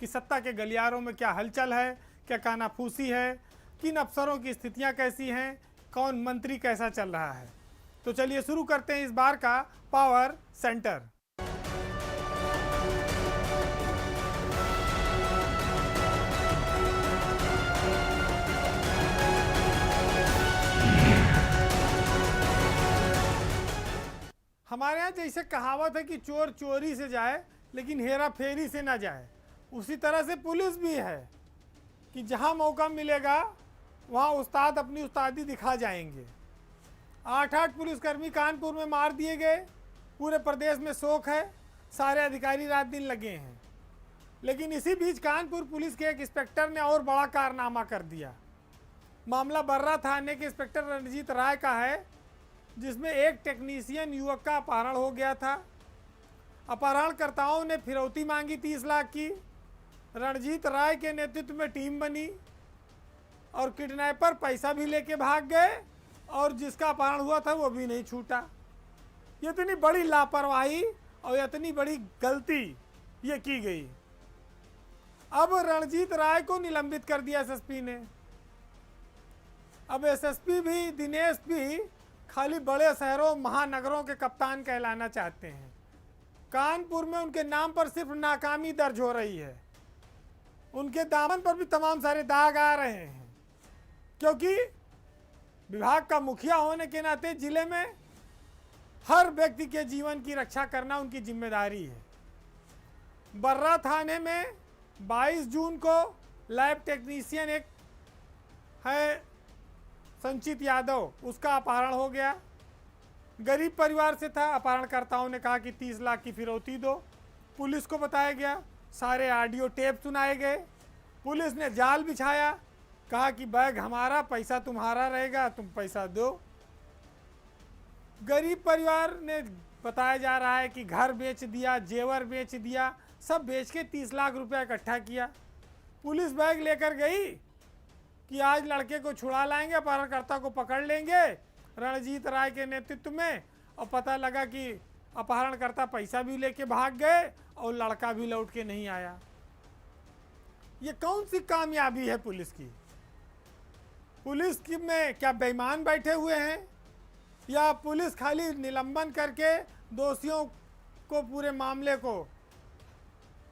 कि सत्ता के गलियारों में क्या हलचल है, क्या कानाफूसी है, किन अफसरों की स्थितियां कैसी हैं, कौन मंत्री कैसा चल रहा है। तो चलिए शुरू करते हैं इस बार का पावर सेंटर। हमारे यहाँ जैसे कहावत है कि चोर चोरी से जाए लेकिन हेरा फेरी से ना जाए, उसी तरह से पुलिस भी है कि जहाँ मौका मिलेगा वहाँ उस्ताद अपनी उस्तादी दिखा जाएंगे। 8 पुलिसकर्मी कानपुर में मार दिए गए, पूरे प्रदेश में शोक है, सारे अधिकारी रात दिन लगे हैं। लेकिन इसी बीच कानपुर पुलिस के एक इंस्पेक्टर ने और बड़ा कारनामा कर दिया। मामला बर्रा थाने के इंस्पेक्टर रणजीत राय का है, जिसमें एक टेक्नीशियन युवक का अपहरण हो गया था। अपहरणकर्ताओं ने फिरौती मांगी 30 लाख की। रणजीत राय के नेतृत्व में टीम बनी और किडनैपर पैसा भी लेके भाग गए और जिसका अपहरण हुआ था वो भी नहीं छूटा। ये इतनी बड़ी लापरवाही और इतनी बड़ी गलती ये की गई। अब रणजीत राय को निलंबित कर दिया एसएसपी ने। अब एसएसपी भी, दिनेश भी खाली बड़े शहरों महानगरों के कप्तान कहलाना चाहते हैं। कानपुर में उनके नाम पर सिर्फ नाकामी दर्ज हो रही है, उनके दामन पर भी तमाम सारे दाग आ रहे हैं, क्योंकि विभाग का मुखिया होने के नाते जिले में हर व्यक्ति के जीवन की रक्षा करना उनकी जिम्मेदारी है। बर्रा थाने में 22 जून को लैब टेक्नीशियन एक है संचित यादव, उसका अपहरण हो गया। गरीब परिवार से था। अपहरणकर्ताओं ने कहा कि 30 लाख की फिरौती दो। पुलिस को बताया गया, सारे ऑडियो टेप सुनाए गए। पुलिस ने जाल बिछाया, कहा कि बैग हमारा, पैसा तुम्हारा रहेगा, तुम पैसा दो। गरीब परिवार ने बताया जा रहा है कि घर बेच दिया, जेवर बेच दिया, सब बेच के 30 लाख रुपया इकट्ठा किया। पुलिस बैग लेकर गई कि आज लड़के को छुड़ा लाएंगे, अपहरणकर्ता को पकड़ लेंगे रणजीत राय के नेतृत्व में। और पता लगा कि अपहरणकर्ता पैसा भी लेके भाग गए और लड़का भी लौट के नहीं आया। ये कौन सी कामयाबी है पुलिस की? पुलिस की में क्या बेईमान बैठे हुए हैं, या पुलिस खाली निलंबन करके दोषियों को, पूरे मामले को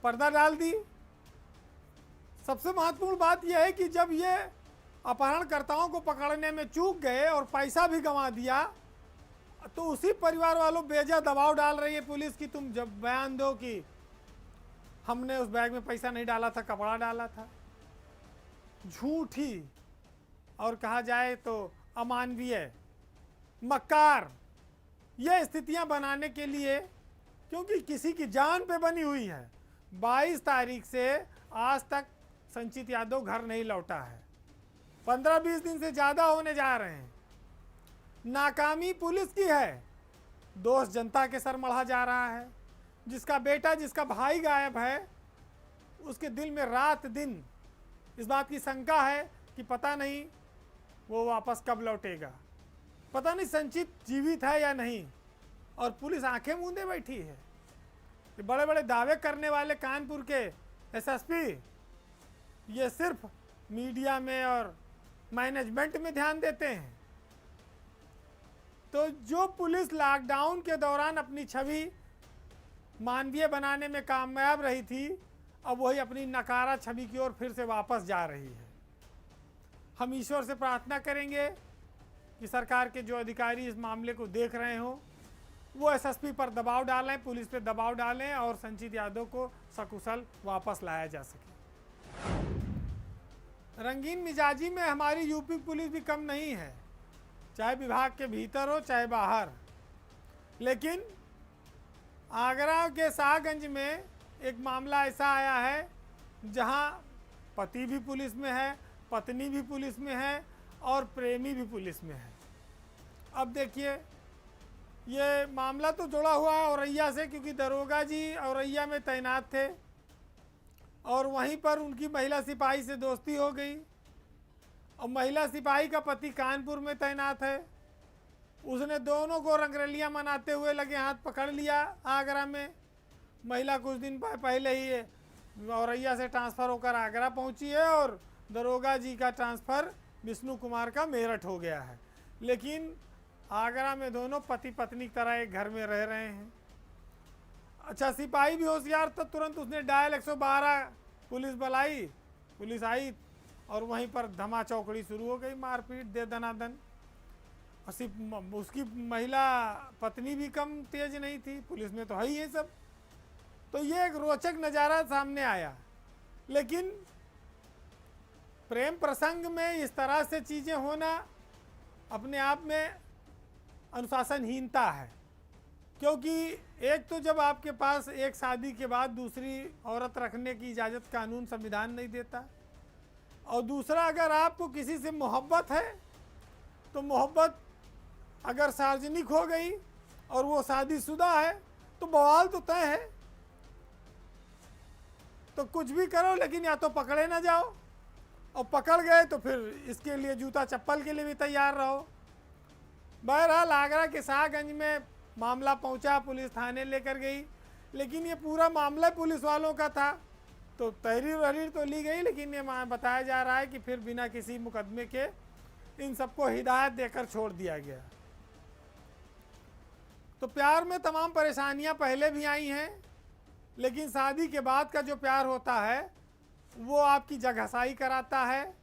पर्दा डाल दी? सबसे महत्वपूर्ण बात यह है कि जब ये अपहरणकर्ताओं को पकड़ने में चूक गए और पैसा भी गंवा दिया, तो उसी परिवार वालों बेजा दबाव डाल रही है पुलिस की तुम जब बयान दो कि हमने उस बैग में पैसा नहीं डाला था, कपड़ा डाला था। झूठी और कहा जाए तो अमानवीय, मक्कार ये स्थितियां बनाने के लिए, क्योंकि किसी की जान पे बनी हुई है। 22 तारीख से आज तक संचित यादव घर नहीं लौटा है। 15-20 दिन से ज़्यादा होने जा रहे हैं। नाकामी पुलिस की है, दोष जनता के सर मढ़ा जा रहा है। जिसका बेटा, जिसका भाई गायब है, उसके दिल में रात दिन इस बात की शंका है कि पता नहीं वो वापस कब लौटेगा, पता नहीं संचित जीवित है या नहीं। और पुलिस आंखें मूंदे बैठी है। ये बड़े बड़े दावे करने वाले कानपुर के एसएसपी ये सिर्फ मीडिया में और मैनेजमेंट में ध्यान देते हैं। तो जो पुलिस लॉकडाउन के दौरान अपनी छवि मानवीय बनाने में कामयाब रही थी, अब वही अपनी नकारा छवि की ओर फिर से वापस जा रही है। हम ईश्वर से प्रार्थना करेंगे कि सरकार के जो अधिकारी इस मामले को देख रहे हों वो एसएसपी पर दबाव डालें, पुलिस पे दबाव डालें और संचित यादव को सकुशल वापस लाया जा सके। रंगीन मिजाजी में हमारी यूपी पुलिस भी कम नहीं है, चाहे विभाग के भीतर हो चाहे बाहर। लेकिन आगरा के शाहगंज में एक मामला ऐसा आया है जहां पति भी पुलिस में है, पत्नी भी पुलिस में है और प्रेमी भी पुलिस में है। अब देखिए, ये मामला तो जुड़ा हुआ है औरैया से, क्योंकि दरोगा जी औरैया में तैनात थे और वहीं पर उनकी महिला सिपाही से दोस्ती हो गई। और महिला सिपाही का पति कानपुर में तैनात है। उसने दोनों को रंगरलियां मनाते हुए लगे हाथ पकड़ लिया आगरा में। महिला कुछ दिन पहले ही औरैया से ट्रांसफ़र होकर आगरा पहुंची है और दरोगा जी का ट्रांसफ़र विष्णु कुमार का मेरठ हो गया है। लेकिन आगरा में दोनों पति पत्नी की तरह एक घर में रह रहे हैं। अच्छा, सिपाही भी होशियार था, तुरंत उसने डायल 112 पुलिस बुलाई, पुलिस आई और वहीं पर धमा चौकड़ी शुरू हो गई, मारपीट दे दनादन। उसकी महिला पत्नी भी कम तेज नहीं थी, पुलिस में तो है ही ये सब। तो ये एक रोचक नज़ारा सामने आया। लेकिन प्रेम प्रसंग में इस तरह से चीज़ें होना अपने आप में अनुशासनहीनता है, क्योंकि एक तो जब आपके पास एक शादी के बाद दूसरी औरत रखने की इजाज़त कानून संविधान नहीं देता, और दूसरा अगर आपको किसी से मोहब्बत है तो मोहब्बत अगर सार्वजनिक हो गई और वो शादीशुदा है तो बवाल तो तय है। तो कुछ भी करो लेकिन या तो पकड़े ना जाओ, और पकड़ गए तो फिर इसके लिए जूता चप्पल के लिए भी तैयार रहो। बहरहाल आगरा के शाहगंज में मामला पहुंचा, पुलिस थाने लेकर गई, लेकिन ये पूरा मामला पुलिस वालों का था। तो तहरीर वहरीर तो ली गई, लेकिन ये बताया जा रहा है कि फिर बिना किसी मुकदमे के इन सबको हिदायत देकर छोड़ दिया गया। तो प्यार में तमाम परेशानियां पहले भी आई हैं, लेकिन शादी के बाद का जो प्यार होता है वो आपकी जगहसाई कराता है,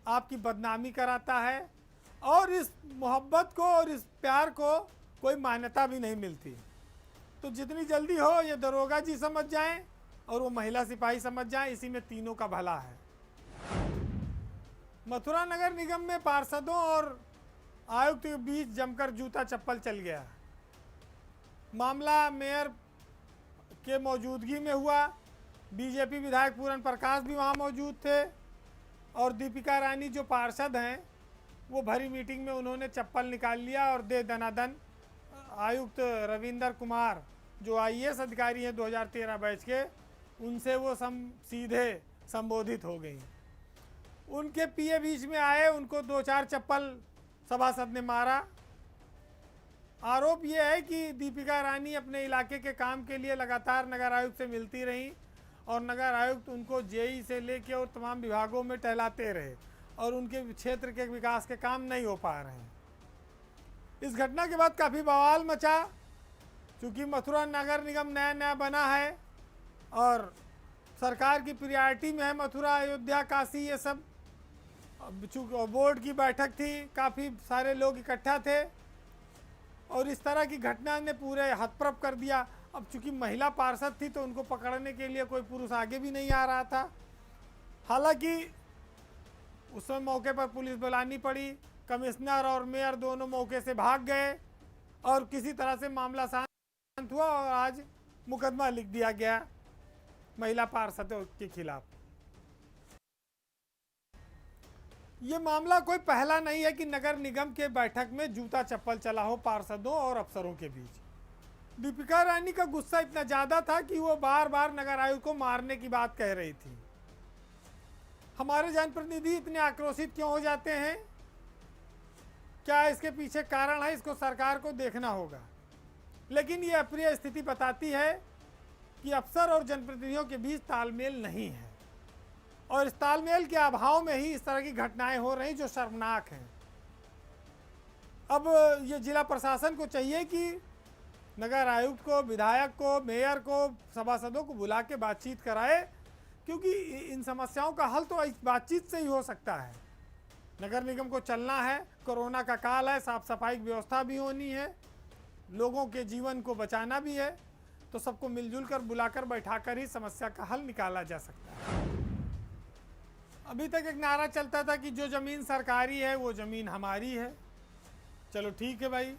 आपकी बदनामी कराता है, और इस मोहब्बत को और इस प्यार को कोई मान्यता भी नहीं मिलती। तो जितनी जल्दी हो ये दरोगा जी समझ जाएं और वो महिला सिपाही समझ जाएं, इसी में तीनों का भला है। मथुरा नगर निगम में पार्षदों और आयुक्त के बीच जमकर जूता चप्पल चल गया। मामला मेयर के मौजूदगी में हुआ। बीजेपी विधायक पूरन प्रकाश भी वहाँ मौजूद थे, और दीपिका रानी जो पार्षद हैं वो भरी मीटिंग में उन्होंने चप्पल निकाल लिया और दे दनादन आयुक्त रविंदर कुमार जो IAS अधिकारी हैं 2013 बैच के, उनसे वो सीधे संबोधित हो गई। उनके पीए बीच में आए, उनको 2-4 चप्पल सभासद ने मारा। आरोप ये है कि दीपिका रानी अपने इलाके के काम के लिए लगातार नगर आयुक्त से मिलती रहीं, और नगर आयुक्त उनको जेई से लेके और तमाम विभागों में टहलाते रहे, और उनके क्षेत्र के विकास के काम नहीं हो पा रहे हैं। इस घटना के बाद काफ़ी बवाल मचा, क्योंकि मथुरा नगर निगम नया नया बना है और सरकार की प्रियॉरिटी में है मथुरा, अयोध्या, काशी, ये सब। चूँकि बोर्ड की बैठक थी, काफ़ी सारे लोग इकट्ठा थे, और इस तरह की घटना ने पूरे हतप्रभ कर दिया। अब चूंकि महिला पार्षद थी तो उनको पकड़ने के लिए कोई पुरुष आगे भी नहीं आ रहा था। हालांकि उस समय मौके पर पुलिस बुलानी पड़ी, कमिश्नर और मेयर दोनों मौके से भाग गए, और किसी तरह से मामला शांत हुआ और आज मुकदमा लिख दिया गया महिला पार्षदों के खिलाफ। ये मामला कोई पहला नहीं है कि नगर निगम के बैठक में जूता चप्पल चला हो पार्षदों और अफसरों के बीच। दीपिका रानी का गुस्सा इतना ज़्यादा था कि वो बार बार नगर आयुक्त को मारने की बात कह रही थी। हमारे जनप्रतिनिधि इतने आक्रोशित क्यों हो जाते हैं? क्या इसके पीछे कारण है? इसको सरकार को देखना होगा। लेकिन ये अप्रिय स्थिति बताती है कि अफसर और जनप्रतिनिधियों के बीच तालमेल नहीं है, और इस तालमेल के अभाव में ही इस तरह की घटनाएं हो रही जो शर्मनाक हैं। अब ये जिला प्रशासन को चाहिए कि नगर आयुक्त को, विधायक को, मेयर को, सभासदों को बुला के बातचीत कराए, क्योंकि इन समस्याओं का हल तो इस बातचीत से ही हो सकता है। नगर निगम को चलना है, कोरोना का काल है, साफ सफाई की व्यवस्था भी होनी है, लोगों के जीवन को बचाना भी है, तो सबको मिलजुल कर बुलाकर बैठाकर ही समस्या का हल निकाला जा सकता है। अभी तक एक नारा चलता था कि जो ज़मीन सरकारी है वो ज़मीन हमारी है। चलो ठीक है भाई।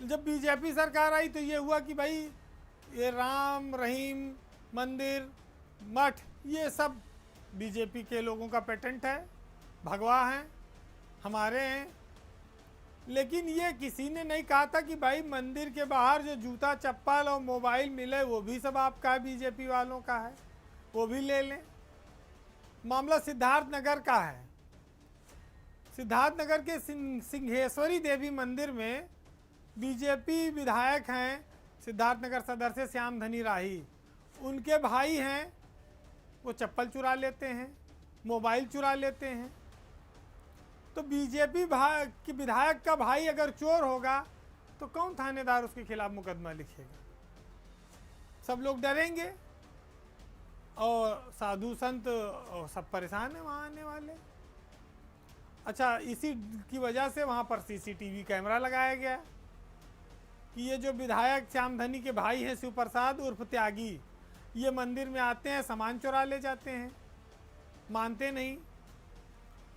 जब बीजेपी सरकार आई तो ये हुआ कि भाई ये राम रहीम मंदिर, मठ, ये सब बीजेपी के लोगों का पेटेंट है, भगवा हैं, हमारे हैं। लेकिन ये किसी ने नहीं कहा था कि भाई मंदिर के बाहर जो जूता चप्पल और मोबाइल मिले वो भी सब आपका है, बीजेपी वालों का है, वो भी ले लें। मामला सिद्धार्थ नगर का है। सिद्धार्थ नगर के सिंहेश्वरी देवी मंदिर में बीजेपी विधायक हैं सिद्धार्थ नगर सदर से श्याम धनी राही, उनके भाई हैं वो चप्पल चुरा लेते हैं, मोबाइल चुरा लेते हैं। तो बीजेपी की विधायक का भाई अगर चोर होगा तो कौन थानेदार उसके खिलाफ मुकदमा लिखेगा? सब लोग डरेंगे और साधु संत और सब परेशान है वहाँ आने वाले। अच्छा, इसी की वजह से वहाँ पर सीसीटीवी कैमरा लगाया गया कि ये जो विधायक श्यामधनी के भाई हैं शिव प्रसाद उर्फ त्यागी, ये मंदिर में आते हैं, सामान चुरा ले जाते हैं, मानते नहीं।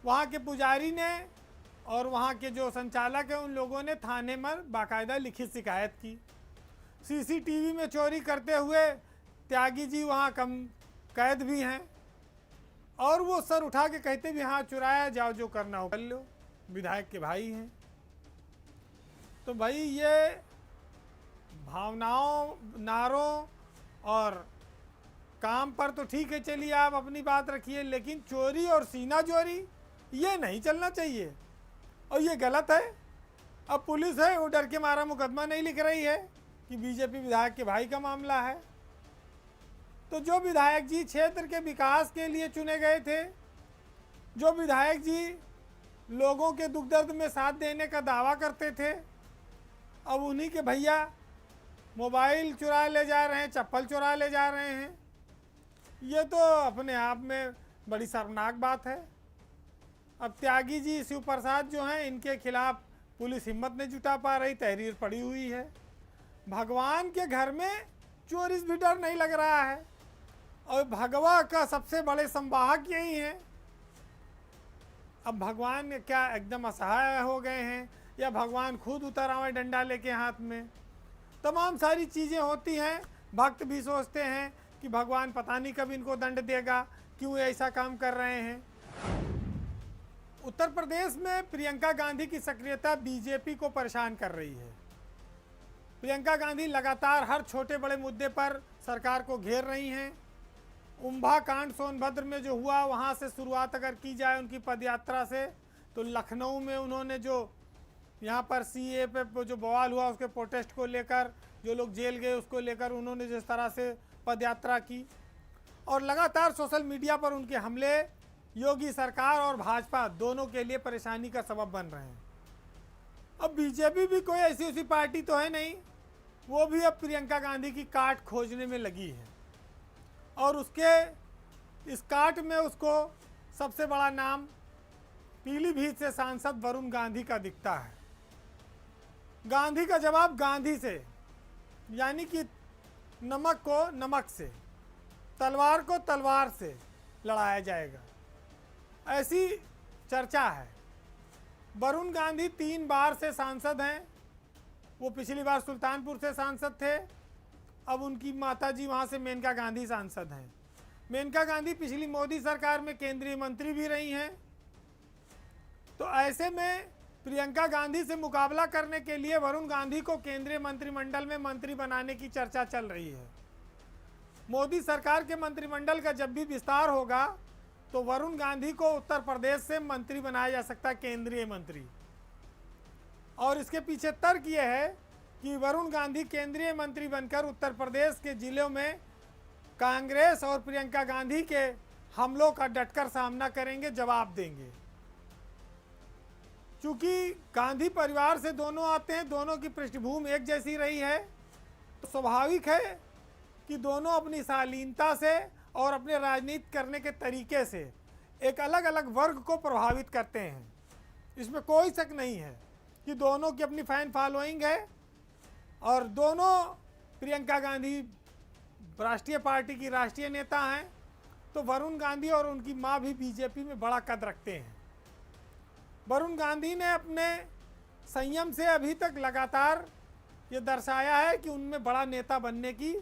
वहाँ के पुजारी ने और वहाँ के जो संचालक हैं उन लोगों ने थाने में बाकायदा लिखित शिकायत की। सीसीटीवी में चोरी करते हुए त्यागी जी वहाँ कम कैद भी हैं और वो सर उठा के कहते भी हाँ चुराया, जाओ जो करना हो कर लो, विधायक के भाई हैं। तो भाई ये भावनाओं, नारों और काम पर तो ठीक है, चलिए आप अपनी बात रखिए, लेकिन चोरी और सीना चोरी ये नहीं चलना चाहिए और ये गलत है। अब पुलिस है वो डर के मारा मुकदमा नहीं लिख रही है कि बीजेपी विधायक के भाई का मामला है। तो जो विधायक जी क्षेत्र के विकास के लिए चुने गए थे, जो विधायक जी लोगों के दुख दर्द में साथ देने का दावा करते थे, अब उन्हीं के भैया मोबाइल चुरा ले जा रहे हैं, चप्पल चुरा ले जा रहे हैं। ये तो अपने आप में बड़ी शर्मनाक बात है। अब त्यागी जी शिव प्रसाद जो हैं, इनके खिलाफ पुलिस हिम्मत नहीं जुटा पा रही, तहरीर पड़ी हुई है। भगवान के घर में चोरी भी डर नहीं लग रहा है और भगवा का सबसे बड़े संवाहक यही हैं। अब भगवान क्या एकदम असहाय हो गए हैं या भगवान खुद उतर आए डंडा लेके हाथ में? तमाम सारी चीज़ें होती हैं। भक्त भी सोचते हैं कि भगवान पता नहीं कब इनको दंड देगा, क्यों ऐसा काम कर रहे हैं। उत्तर प्रदेश में प्रियंका गांधी की सक्रियता बीजेपी को परेशान कर रही है। प्रियंका गांधी लगातार हर छोटे बड़े मुद्दे पर सरकार को घेर रही हैं। उम्भा कांड सोनभद्र में जो हुआ, वहां से शुरुआत अगर की जाए उनकी पदयात्रा से, तो लखनऊ में उन्होंने जो यहाँ पर सीए पे जो बवाल हुआ उसके प्रोटेस्ट को लेकर, जो लोग जेल गए उसको लेकर उन्होंने जिस तरह से पदयात्रा की, और लगातार सोशल मीडिया पर उनके हमले योगी सरकार और भाजपा दोनों के लिए परेशानी का सबब बन रहे हैं। अब बीजेपी भी कोई ऐसी उसी पार्टी तो है नहीं, वो भी अब प्रियंका गांधी की काट खोजने में लगी है और उसके इस काट में उसको सबसे बड़ा नाम पीलीभीत से सांसद वरुण गांधी का दिखता है। गांधी का जवाब गांधी से, यानी कि नमक को नमक से, तलवार को तलवार से लड़ाया जाएगा, ऐसी चर्चा है। वरुण गांधी 3 बार से सांसद हैं। वो पिछली बार सुल्तानपुर से सांसद थे, अब उनकी माताजी वहाँ से मेनका गांधी सांसद हैं। मेनका गांधी पिछली मोदी सरकार में केंद्रीय मंत्री भी रही हैं। तो ऐसे में प्रियंका गांधी से मुकाबला करने के लिए वरुण गांधी को केंद्रीय मंत्रिमंडल में मंत्री बनाने की चर्चा चल रही है। मोदी सरकार के मंत्रिमंडल का जब भी विस्तार होगा तो वरुण गांधी को उत्तर प्रदेश से मंत्री बनाया जा सकता है, केंद्रीय मंत्री। और इसके पीछे तर्क यह है कि वरुण गांधी केंद्रीय मंत्री बनकर उत्तर प्रदेश के जिलों में कांग्रेस और प्रियंका गांधी के हमलों का डटकर सामना करेंगे, जवाब देंगे। चूंकि गांधी परिवार से दोनों आते हैं, दोनों की पृष्ठभूमि एक जैसी रही है, तो स्वाभाविक है कि दोनों अपनी शालीनता से और अपने राजनीति करने के तरीके से एक अलग अलग वर्ग को प्रभावित करते हैं। इसमें कोई शक नहीं है कि दोनों की अपनी फैन फॉलोइंग है और दोनों प्रियंका गांधी राष्ट्रीय पार्टी की राष्ट्रीय नेता हैं, तो वरुण गांधी और उनकी मां भी बीजेपी में बड़ा कद रखते हैं। वरुण गांधी ने अपने संयम से अभी तक लगातार ये दर्शाया है कि उनमें बड़ा नेता बनने की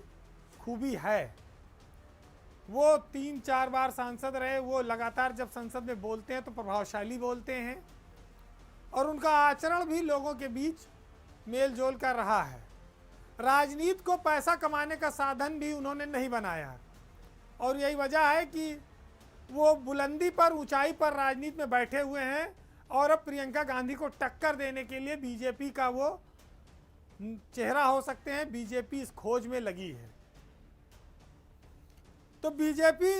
खूबी है। वो 3-4 बार सांसद रहे, वो लगातार जब संसद में बोलते हैं तो प्रभावशाली बोलते हैं और उनका आचरण भी लोगों के बीच मेल जोल कर रहा है। राजनीति को पैसा कमाने का साधन भी उन्होंने नहीं बनाया और यही वजह है कि वो बुलंदी पर, ऊंचाई पर राजनीति में बैठे हुए हैं और अब प्रियंका गांधी को टक्कर देने के लिए बीजेपी का वो चेहरा हो सकते हैं। बीजेपी इस खोज में लगी है। तो बीजेपी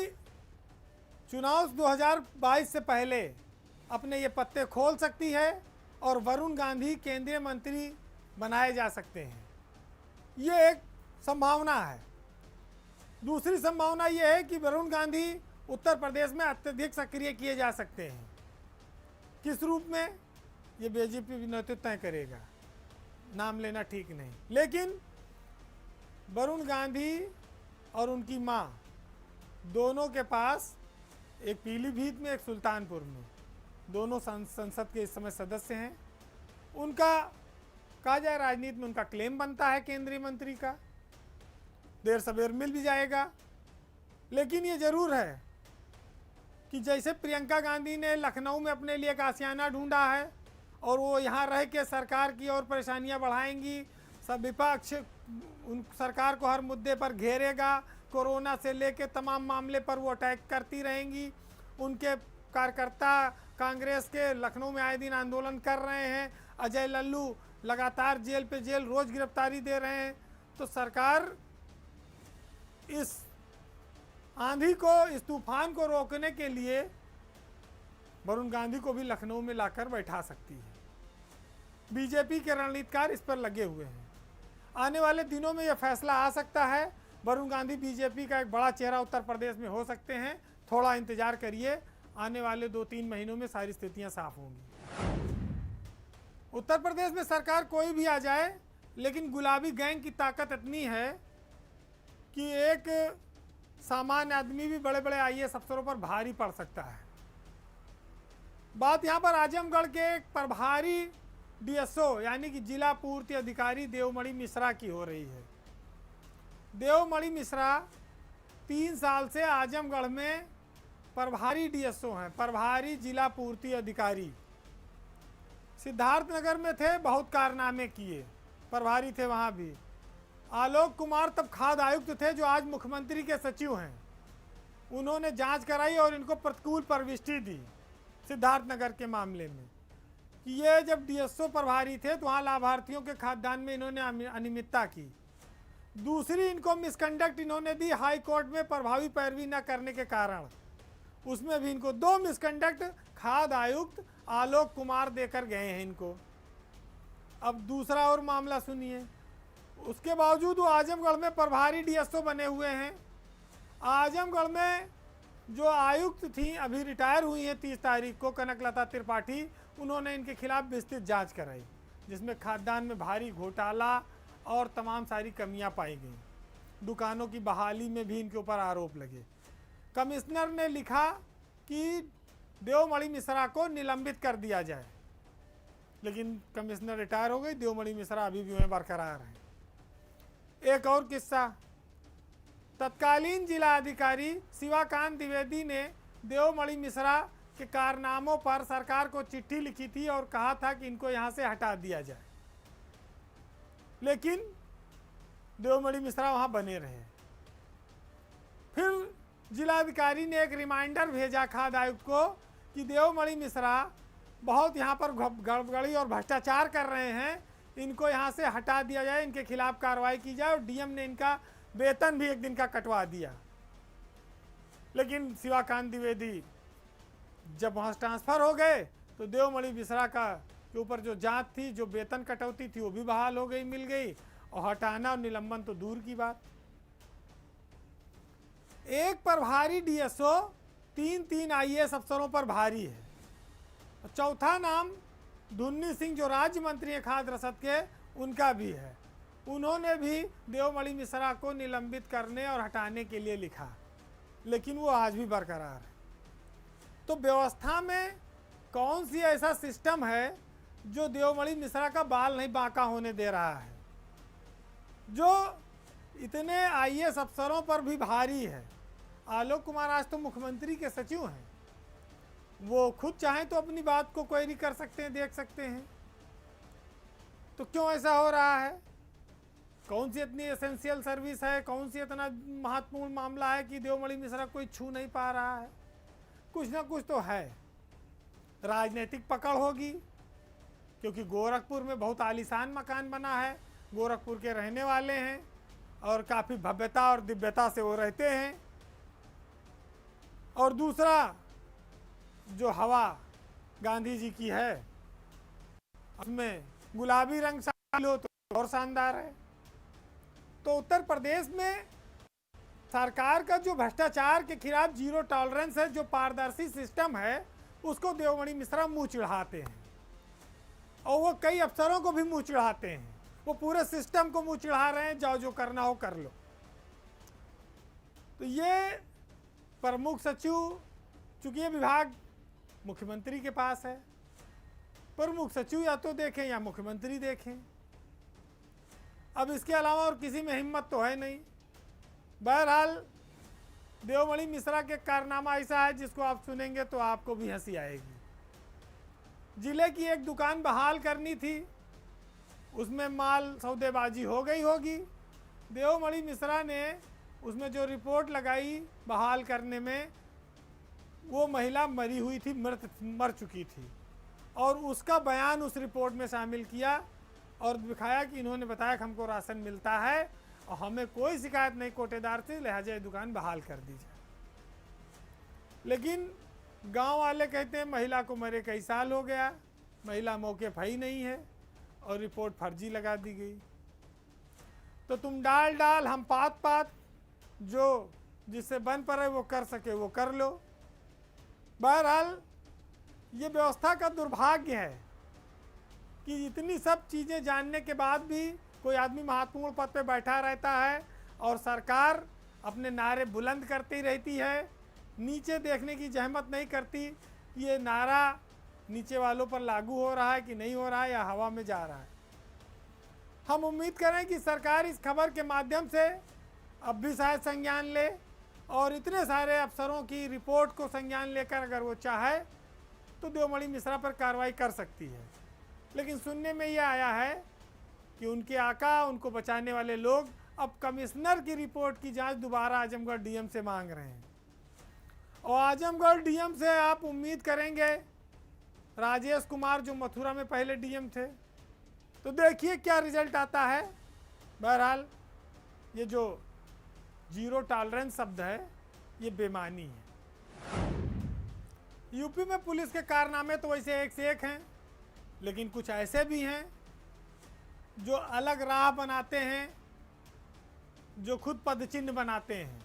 चुनाव 2022 से पहले अपने ये पत्ते खोल सकती है और वरुण गांधी केंद्रीय मंत्री बनाए जा सकते हैं। ये एक संभावना है। दूसरी संभावना ये है कि वरुण गांधी उत्तर प्रदेश में अत्यधिक सक्रिय किए जा सकते हैं। किस रूप में, ये बीजेपी नेतृत्व तय करेगा, नाम लेना ठीक नहीं। लेकिन वरुण गांधी और उनकी मां दोनों के पास, एक पीलीभीत में, एक सुल्तानपुर में, दोनों संसद के इस समय सदस्य हैं। उनका कहा जाए राजनीति में उनका क्लेम बनता है केंद्रीय मंत्री का, देर सवेर मिल भी जाएगा। लेकिन ये जरूर है कि जैसे प्रियंका गांधी ने लखनऊ में अपने लिए एक आशियाना ढूंढा है और वो यहाँ रह के सरकार की और परेशानियाँ बढ़ाएंगी, सब विपक्ष उन सरकार को हर मुद्दे पर घेरेगा, कोरोना से लेके तमाम मामले पर वो अटैक करती रहेंगी। उनके कार्यकर्ता कांग्रेस के लखनऊ में आए दिन आंदोलन कर रहे हैं, अजय लल्लू लगातार जेल पे जेल, रोज गिरफ्तारी दे रहे हैं। तो सरकार इस आंधी को, इस तूफान को रोकने के लिए वरुण गांधी को भी लखनऊ में लाकर बैठा सकती है। बीजेपी के रणनीतिकार इस पर लगे हुए हैं। आने वाले दिनों में यह फैसला आ सकता है। वरुण गांधी बीजेपी का एक बड़ा चेहरा उत्तर प्रदेश में हो सकते हैं। थोड़ा इंतजार करिए, आने वाले 2-3 महीनों में सारी स्थितियां साफ होंगी। उत्तर प्रदेश में सरकार कोई भी आ जाए, लेकिन गुलाबी गैंग की ताकत इतनी है कि एक सामान्य आदमी भी बड़े बड़े आईएएस अफसरों पर भारी पड़ सकता है। बात यहाँ पर आजमगढ़ के एक प्रभारी डीएसओ यानी कि जिला पूर्ति अधिकारी देवमणि मिश्रा की हो रही है। देवमणि मिश्रा 3 साल से आजमगढ़ में प्रभारी डीएसओ हैं, प्रभारी जिला पूर्ति अधिकारी। सिद्धार्थनगर में थे, बहुत कारनामे किए, प्रभारी थे वहाँ भी। आलोक कुमार तब खाद्य आयुक्त थे, जो आज मुख्यमंत्री के सचिव हैं। उन्होंने जांच कराई और इनको प्रतिकूल प्रविष्टि दी सिद्धार्थनगर के मामले में कि ये जब डीएसओ प्रभारी थे तो वहाँ लाभार्थियों के खाद्यान्न में इन्होंने अनियमितता की। दूसरी इनको मिसकंडक्ट इन्होंने दी हाई कोर्ट में प्रभावी पैरवी न करने के कारण, उसमें भी इनको 2 मिसकंडक्ट खाद्य आयुक्त आलोक कुमार देकर गए हैं इनको। अब दूसरा और मामला सुनिए। उसके बावजूद वो आजमगढ़ में प्रभारी डीएसओ बने हुए हैं। आजमगढ़ में जो आयुक्त थी, अभी रिटायर हुई हैं 30 तारीख को, कनकलता त्रिपाठी, उन्होंने इनके खिलाफ विस्तृत जांच कराई, जिसमें खाद्यान्न में भारी घोटाला और तमाम सारी कमियां पाई गई। दुकानों की बहाली में भी इनके ऊपर आरोप लगे। कमिश्नर ने लिखा कि देवमणि मिश्रा को निलंबित कर दिया जाए, लेकिन कमिश्नर रिटायर हो गई, देवमणि मिश्रा अभी भी वहीं बरकरार हैं। एक और किस्सा, तत्कालीन जिला अधिकारी शिवाकांत द्विवेदी ने देवमणि मिश्रा के कारनामों पर सरकार को चिट्ठी लिखी थी और कहा था कि इनको यहां से हटा दिया जाए, लेकिन देवमणि मिश्रा वहां बने रहे। फिर जिलाधिकारी ने एक रिमाइंडर भेजा खाद्य आयुक्त को कि देवमणि मिश्रा बहुत यहाँ पर गड़बड़ी और भ्रष्टाचार कर रहे हैं, इनको यहाँ से हटा दिया जाए, इनके खिलाफ कार्रवाई की जाए। और डीएम ने इनका वेतन भी 1 दिन का कटवा दिया। लेकिन शिवाकांत द्विवेदी जब वहाँ ट्रांसफ़र हो गए तो देवमणि मिश्रा के ऊपर जो जांच थी, जो वेतन कटौती थी, वो भी बहाल हो गई, मिल गई। और हटाना और निलंबन तो दूर की बात। एक प्रभारी डीएसओ 3 आईएएस अफसरों पर भारी है। चौथा नाम धुन्नी सिंह, जो राज्य मंत्री हैं खाद्य रसद के, उनका भी है। उन्होंने भी देवमणि मिश्रा को निलंबित करने और हटाने के लिए लिखा, लेकिन वो आज भी बरकरार है। तो व्यवस्था में कौन सी ऐसा सिस्टम है जो देवमणि मिश्रा का बाल नहीं बांका होने दे रहा है, जो इतने आईएएस अफसरों पर भी भारी है। आलोक कुमार आज तो मुख्यमंत्री के सचिव हैं, वो खुद चाहें तो अपनी बात को क्वेरी कर सकते हैं, देख सकते हैं। तो क्यों ऐसा हो रहा है? कौन सी इतनी एसेंशियल सर्विस है, कौन सी इतना महत्वपूर्ण मामला है कि देवमणि मिश्रा कोई छू नहीं पा रहा है? कुछ ना कुछ तो है। राजनीतिक पकड़ होगी, क्योंकि गोरखपुर में बहुत आलीशान मकान बना है, गोरखपुर के रहने वाले हैं और काफ़ी भव्यता और दिव्यता से वो रहते हैं। और दूसरा जो हवा गांधी जी की है उसमें गुलाबी रंग शामिल हो तो और शानदार है। तो उत्तर प्रदेश में सरकार का जो भ्रष्टाचार के खिलाफ जीरो टॉलरेंस है, जो पारदर्शी सिस्टम है, उसको देवमणि मिश्रा मुंह चिढ़ाते हैं और वो कई अफसरों को भी मुंह चिढ़ाते हैं। वो पूरे सिस्टम को मुंह चिढ़ा रहे हैं, जाओ जो करना हो कर लो। तो ये प्रमुख सचिव, चूंकि ये विभाग मुख्यमंत्री के पास है, प्रमुख सचिव या तो देखें या मुख्यमंत्री देखें। अब इसके अलावा और किसी में हिम्मत तो है नहीं। बहरहाल देवमणि मिश्रा के कारनामा ऐसा है जिसको आप सुनेंगे तो आपको भी हंसी आएगी। जिले की एक दुकान बहाल करनी थी, उसमें माल सौदेबाजी हो गई होगी। देवमणि मिश्रा ने उसमें जो रिपोर्ट लगाई बहाल करने में, वो महिला मरी हुई थी, मर चुकी थी, और उसका बयान उस रिपोर्ट में शामिल किया और दिखाया कि इन्होंने बताया कि हमको राशन मिलता है और हमें कोई शिकायत नहीं कोटेदार से, लिहाजा ये दुकान बहाल कर दी जाए। लेकिन गांव वाले कहते हैं महिला को मरे कई साल हो गया, महिला मौके पर ही नहीं है और रिपोर्ट फर्जी लगा दी गई। तो तुम डाल हम पात, जो जिससे बन पड़े वो कर सके वो कर लो। बहरहाल ये व्यवस्था का दुर्भाग्य है कि इतनी सब चीज़ें जानने के बाद भी कोई आदमी महत्वपूर्ण पद पे बैठा रहता है और सरकार अपने नारे बुलंद करती रहती है, नीचे देखने की जहमत नहीं करती कि ये नारा नीचे वालों पर लागू हो रहा है कि नहीं हो रहा है या हवा में जा रहा है। हम उम्मीद करें कि सरकार इस खबर के माध्यम से अब भी शायद संज्ञान ले और इतने सारे अफसरों की रिपोर्ट को संज्ञान लेकर अगर वो चाहे तो देवमणि मिश्रा पर कार्रवाई कर सकती है। लेकिन सुनने में यह आया है कि उनके आका, उनको बचाने वाले लोग अब कमिश्नर की रिपोर्ट की जांच दोबारा आजमगढ़ डीएम से मांग रहे हैं। और आजमगढ़ डीएम से आप उम्मीद करेंगे, राजेश कुमार जो मथुरा में पहले डीएम थे, तो देखिए क्या रिजल्ट आता है। बहरहाल ये जो जीरो टॉलरेंस शब्द है ये बेमानी है। यूपी में पुलिस के कारनामे तो वैसे एक से एक हैं, लेकिन कुछ ऐसे भी हैं जो अलग राह बनाते हैं, जो खुद पदचिन्ह बनाते हैं।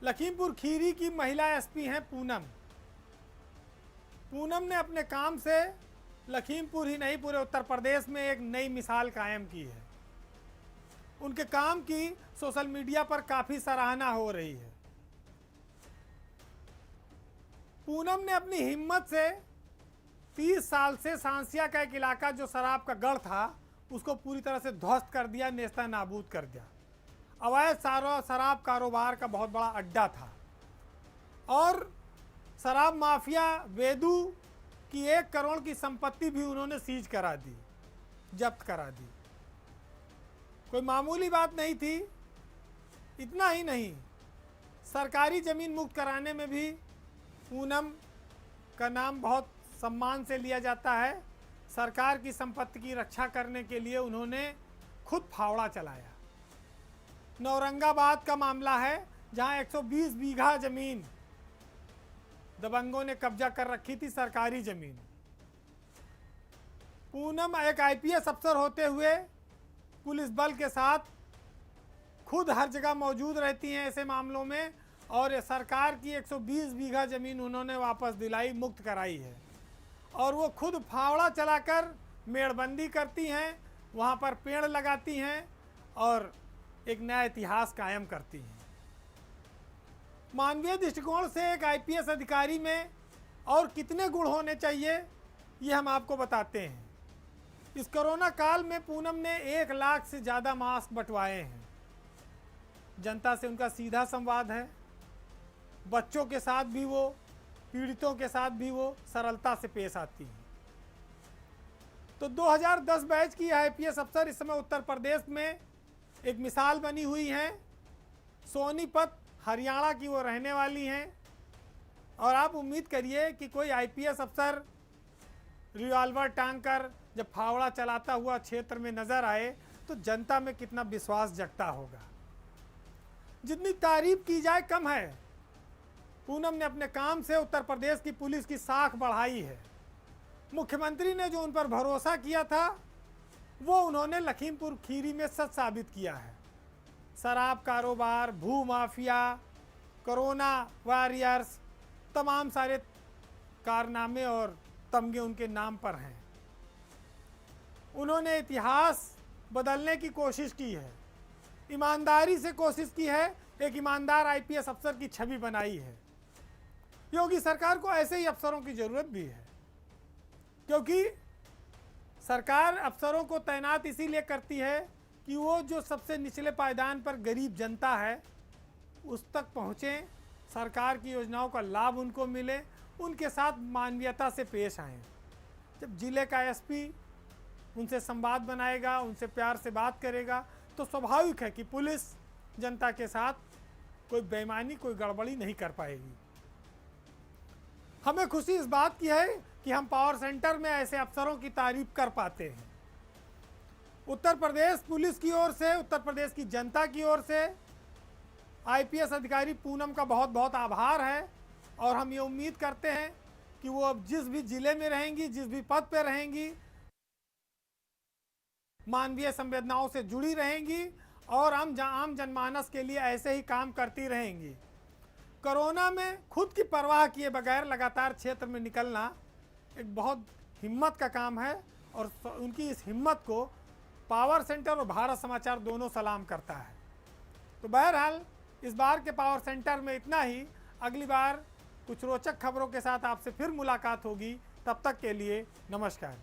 लखीमपुर खीरी की महिला एसपी हैं पूनम। पूनम ने अपने काम से लखीमपुर ही नहीं पूरे उत्तर प्रदेश में एक नई मिसाल कायम की है। उनके काम की सोशल मीडिया पर काफ़ी सराहना हो रही है। पूनम ने अपनी हिम्मत से 30 साल से सांसिया का एक इलाका जो शराब का गढ़ था उसको पूरी तरह से ध्वस्त कर दिया, नेस्ता नाबूद कर दिया। अवैध शराब कारोबार का बहुत बड़ा अड्डा था और शराब माफिया वेदू की 1 करोड़ की संपत्ति भी उन्होंने सीज करा दी, जब्त करा दी। कोई मामूली बात नहीं थी। इतना ही नहीं, सरकारी ज़मीन मुक्त कराने में भी पूनम का नाम बहुत सम्मान से लिया जाता है। सरकार की संपत्ति की रक्षा करने के लिए उन्होंने खुद फावड़ा चलाया। नौरंगाबाद का मामला है जहां 120 बीघा ज़मीन दबंगों ने कब्जा कर रखी थी, सरकारी ज़मीन। पूनम एक आईपीएस अफसर होते हुए पुलिस बल के साथ खुद हर जगह मौजूद रहती हैं ऐसे मामलों में, और सरकार की 120 बीघा ज़मीन उन्होंने वापस दिलाई, मुक्त कराई है। और वो खुद फावड़ा चलाकर मेड़बंदी करती हैं, वहाँ पर पेड़ लगाती हैं और एक नया इतिहास कायम करती हैं। मानवीय दृष्टिकोण से एक आईपीएस अधिकारी में और कितने गुण होने चाहिए ये हम आपको बताते हैं। इस कोरोना काल में पूनम ने 1 लाख से ज़्यादा मास्क बंटवाए हैं। जनता से उनका सीधा संवाद है। बच्चों के साथ भी वो, पीड़ितों के साथ भी वो सरलता से पेश आती हैं। तो 2010 बैच की आईपीएस अफसर इस समय उत्तर प्रदेश में एक मिसाल बनी हुई हैं। सोनीपत हरियाणा की वो रहने वाली हैं और आप उम्मीद करिए कि कोई आईपीएस अफसर रिवॉल्वर टांग कर जब फावड़ा चलाता हुआ क्षेत्र में नजर आए तो जनता में कितना विश्वास जगता होगा। जितनी तारीफ की जाए कम है। पूनम ने अपने काम से उत्तर प्रदेश की पुलिस की साख बढ़ाई है। मुख्यमंत्री ने जो उन पर भरोसा किया था वो उन्होंने लखीमपुर खीरी में सच साबित किया है। शराब कारोबार, भू माफिया, कोरोना वॉरियर्स, तमाम सारे कारनामे और तमगे उनके नाम पर हैं। उन्होंने इतिहास बदलने की कोशिश की है, ईमानदारी से कोशिश की है, एक ईमानदार आईपीएस अफसर की छवि बनाई है। योगी सरकार को ऐसे ही अफसरों की ज़रूरत भी है, क्योंकि सरकार अफसरों को तैनात इसीलिए करती है कि वो जो सबसे निचले पायदान पर गरीब जनता है उस तक पहुँचें, सरकार की योजनाओं का लाभ उनको मिले, उनके साथ मानवीयता से पेश आएँ। जब जिले का एसपी उनसे संवाद बनाएगा, उनसे प्यार से बात करेगा, तो स्वाभाविक है कि पुलिस जनता के साथ कोई बेईमानी, कोई गड़बड़ी नहीं कर पाएगी। हमें खुशी इस बात की है कि हम पावर सेंटर में ऐसे अफसरों की तारीफ कर पाते हैं। उत्तर प्रदेश पुलिस की ओर से, उत्तर प्रदेश की जनता की ओर से आईपीएस अधिकारी पूनम का बहुत बहुत आभार है। और हम ये उम्मीद करते हैं कि वो अब जिस भी जिले में रहेंगी, जिस भी पद पर रहेंगी, मानवीय संवेदनाओं से जुड़ी रहेंगी और आम जनमानस के लिए ऐसे ही काम करती रहेंगी। कोरोना में खुद की परवाह किए बगैर लगातार क्षेत्र में निकलना एक बहुत हिम्मत का काम है और उनकी इस हिम्मत को पावर सेंटर और भारत समाचार दोनों सलाम करता है। तो बहरहाल इस बार के पावर सेंटर में इतना ही। अगली बार कुछ रोचक खबरों के साथ आपसे फिर मुलाकात होगी। तब तक के लिए नमस्कार।